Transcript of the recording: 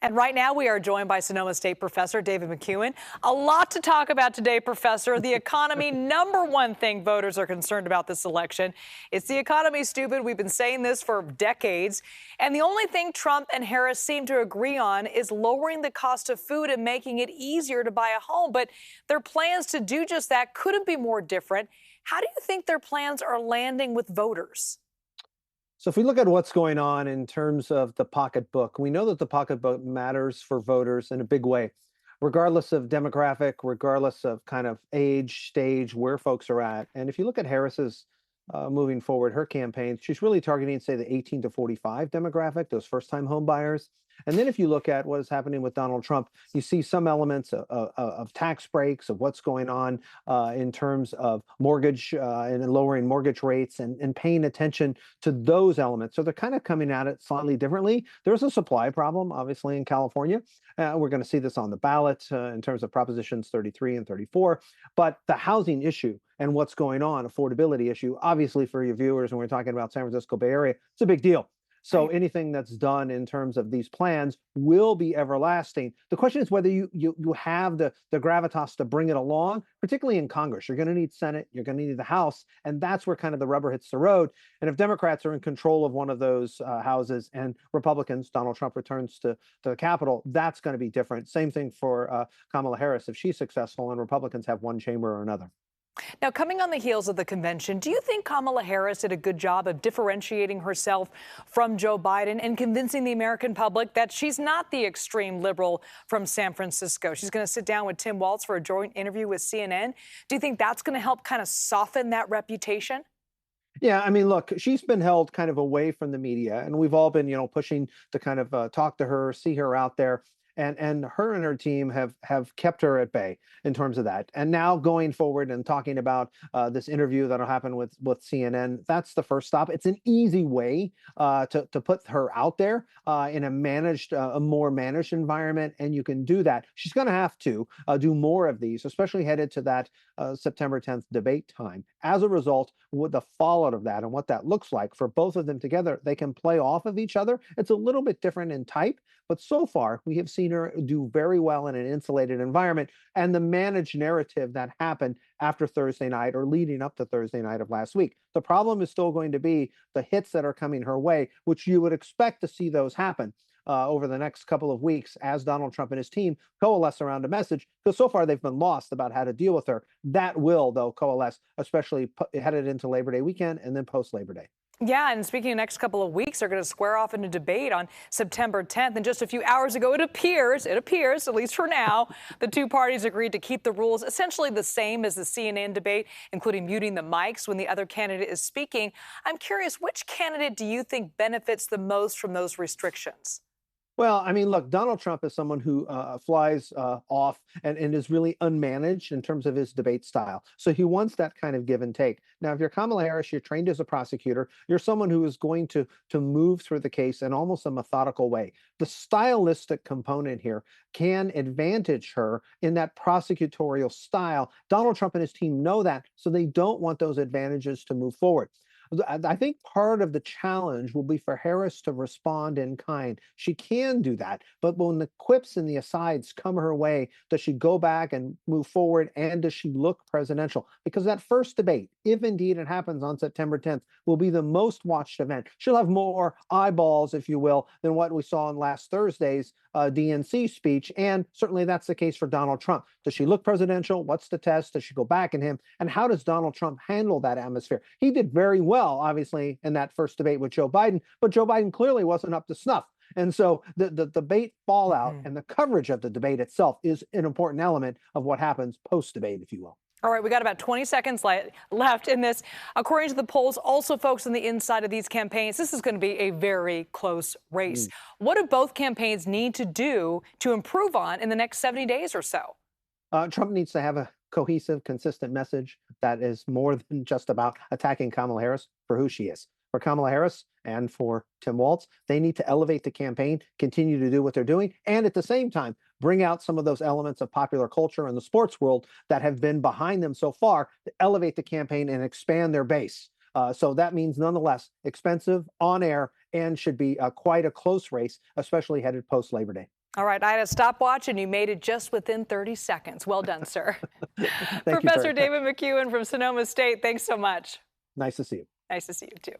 And right now we are joined by Sonoma State Professor David McCuan. A lot to talk about today, Professor. The economy, number one thing voters are concerned about this election. It's the economy, stupid. We've been saying this for decades. And the only thing Trump and Harris seem to agree on is lowering the cost of food and making it easier to buy a home. But their plans to do just that couldn't be more different. How do you think their plans are landing with voters? So if we look at what's going on in terms of the pocketbook, we know that the pocketbook matters for voters in a big way, regardless of demographic, regardless of kind of age, stage, where folks are at. And if you look at Harris's moving forward, her campaign, she's really targeting, say, the 18 to 45 demographic, those first-time home buyers. And then if you look at what is happening with Donald Trump, you see some elements of tax breaks, of what's going on in terms of mortgage and lowering mortgage rates and paying attention to those elements. So they're kind of coming at it slightly differently. There's a supply problem, obviously, in California. We're going to see this on the ballot in terms of Propositions 33 and 34. But the housing issue and what's going on, affordability issue, obviously for your viewers, when we're talking about San Francisco Bay Area, it's a big deal. So anything that's done in terms of these plans will be everlasting. The question is whether you have the gravitas to bring it along, particularly in Congress. You're going to need Senate, you're going to need the House, and that's where kind of the rubber hits the road. And if Democrats are in control of one of those houses and Republicans, Donald Trump returns to the Capitol, that's going to be different. Same thing for Kamala Harris if she's successful and Republicans have one chamber or another. Now, coming on the heels of the convention, do you think Kamala Harris did a good job of differentiating herself from Joe Biden and convincing the American public that she's not the extreme liberal from San Francisco? She's going to sit down with Tim Walz for a joint interview with CNN. Do you think that's going to help kind of soften that reputation? Yeah, I mean, look, she's been held kind of away from the media, and we've all been, pushing to kind of talk to her, see her out there. And her and her team have kept her at bay in terms of that. And now going forward and talking about this interview that'll happen with CNN, that's the first stop. It's an easy way to put her out there in a more managed environment, and you can do that. She's going to have to do more of these, especially headed to that September 10th debate time. As a result, with the fallout of that and what that looks like for both of them together, they can play off of each other. It's a little bit different in type, but so far we have seen her do very well in an insulated environment. And the managed narrative that happened after Thursday night or leading up to Thursday night of last week. The problem is still going to be the hits that are coming her way, which you would expect to see those happen over the next couple of weeks as Donald Trump and his team coalesce around a message, because so far they've been lost about how to deal with her. That will, though, coalesce, especially headed into Labor Day weekend and then post-Labor Day. Yeah, and speaking of next couple of weeks, they're going to square off in a debate on September 10th. And just a few hours ago, it appears, at least for now, the two parties agreed to keep the rules essentially the same as the CNN debate, including muting the mics when the other candidate is speaking. I'm curious, which candidate do you think benefits the most from those restrictions? Well, I mean, look, Donald Trump is someone who flies off and is really unmanaged in terms of his debate style. So he wants that kind of give and take. Now, if you're Kamala Harris, you're trained as a prosecutor, you're someone who is going to move through the case in almost a methodical way. The stylistic component here can advantage her in that prosecutorial style. Donald Trump and his team know that, so they don't want those advantages to move forward. I think part of the challenge will be for Harris to respond in kind. She can do that, but when the quips and the asides come her way, does she go back and move forward, and does she look presidential? Because that first debate, if indeed it happens on September 10th, will be the most watched event. She'll have more eyeballs, if you will, than what we saw in last Thursday's DNC speech, and certainly that's the case for Donald Trump. Does she look presidential? What's the test? Does she go back in him? And how does Donald Trump handle that atmosphere? He did very well, obviously, in that first debate with Joe Biden, but Joe Biden clearly wasn't up to snuff. And so the debate fallout and the coverage of the debate itself is an important element of what happens post-debate, if you will. All right, we got about 20 seconds left in this. According to the polls, also folks on the inside of these campaigns, this is going to be a very close race. What do both campaigns need to do to improve on in the next 70 days or so? Trump needs to have a cohesive, consistent message that is more than just about attacking Kamala Harris for who she is. For Kamala Harris and for Tim Walz, they need to elevate the campaign, continue to do what they're doing, and at the same time, bring out some of those elements of popular culture and the sports world that have been behind them so far to elevate the campaign and expand their base. So that means nonetheless expensive, on air, and should be quite a close race, especially headed post-Labor Day. All right, I had a stopwatch and you made it just within 30 seconds. Well done, sir. Thank you, Professor Terry. David McCuan from Sonoma State, thanks so much. Nice to see you. Nice to see you too.